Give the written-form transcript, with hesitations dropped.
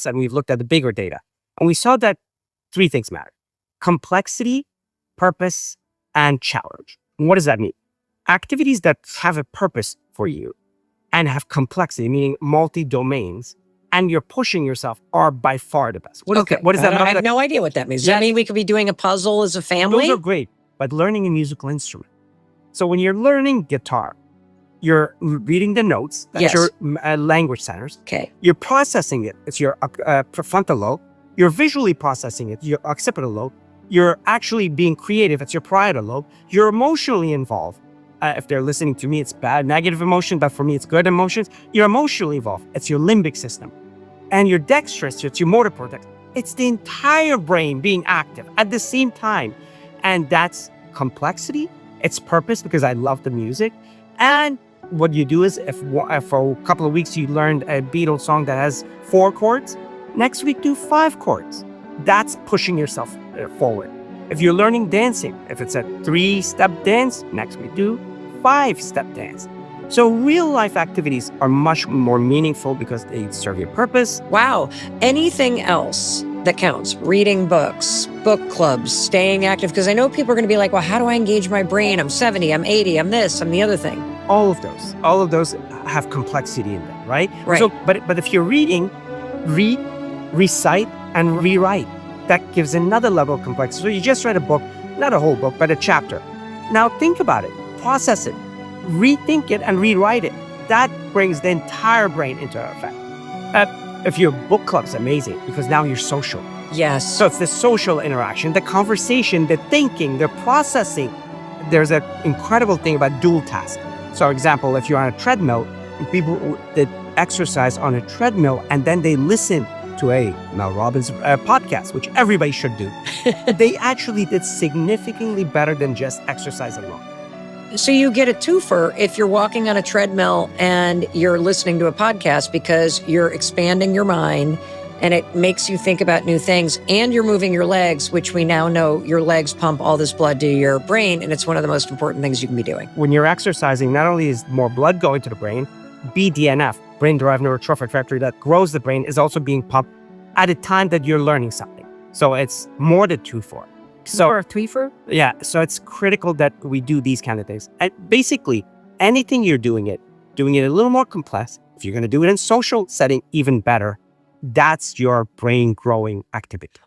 and we've looked at the bigger data. And we saw that three things matter: complexity, purpose, and challenge. And what does that mean? Activities that have a purpose for you and have complexity, meaning multi-domains, and you're pushing yourself, are by far the best. What does that mean? I have no idea what that means. Does that mean we could be doing a puzzle as a family? Those are great, but learning a musical instrument. So when you're learning guitar, you're reading the notes. That's your language centers. Okay. You're processing it. It's your prefrontal lobe. You're visually processing it, your occipital lobe. You're actually being creative. It's your parietal lobe. You're emotionally involved. If they're listening to me, it's bad, negative emotion, but for me, it's good emotions. You're emotionally involved. It's your limbic system. And your dexterous, it's your motor cortex. It's the entire brain being active at the same time. And that's complexity. It's purpose, because I love the music. And what you do is, if for a couple of weeks you learned a Beatles song that has 4 chords, next week do 5 chords. That's pushing yourself forward. If you're learning dancing, if it's a 3-step dance, next week do 5-step dance. So real life activities are much more meaningful because they serve your purpose. Wow. Anything else that counts? Reading books, book clubs, staying active? Because I know people are going to be like, well, how do I engage my brain? I'm 70, I'm 80, I'm this, I'm the other thing. All of those have complexity in them, right? Right. So, but if you're reading, read, recite, and rewrite. That gives another level of complexity. So you just read a book, not a whole book, but a chapter. Now think about it, process it, rethink it, and rewrite it. That brings the entire brain into effect. If your book club's amazing, because now you're social. Yes. So it's the social interaction, the conversation, the thinking, the processing. There's an incredible thing about dual task. So, for example, if you're on a treadmill, people that exercise on a treadmill and then they listen to a Mel Robbins podcast, which everybody should do, they actually did significantly better than just exercise alone. So you get a twofer if you're walking on a treadmill and you're listening to a podcast, because you're expanding your mind and it makes you think about new things, and you're moving your legs, which we now know your legs pump all this blood to your brain, and it's one of the most important things you can be doing. When you're exercising, not only is more blood going to the brain, BDNF, brain-derived neurotrophic factor that grows the brain, is also being pumped at a time that you're learning something. So it's more than 2-4. Or a threefer? Yeah, so it's critical that we do these kind of things. And basically, anything you're doing it a little more complex. If you're going to do it in social setting, even better. That's your brain growing activity.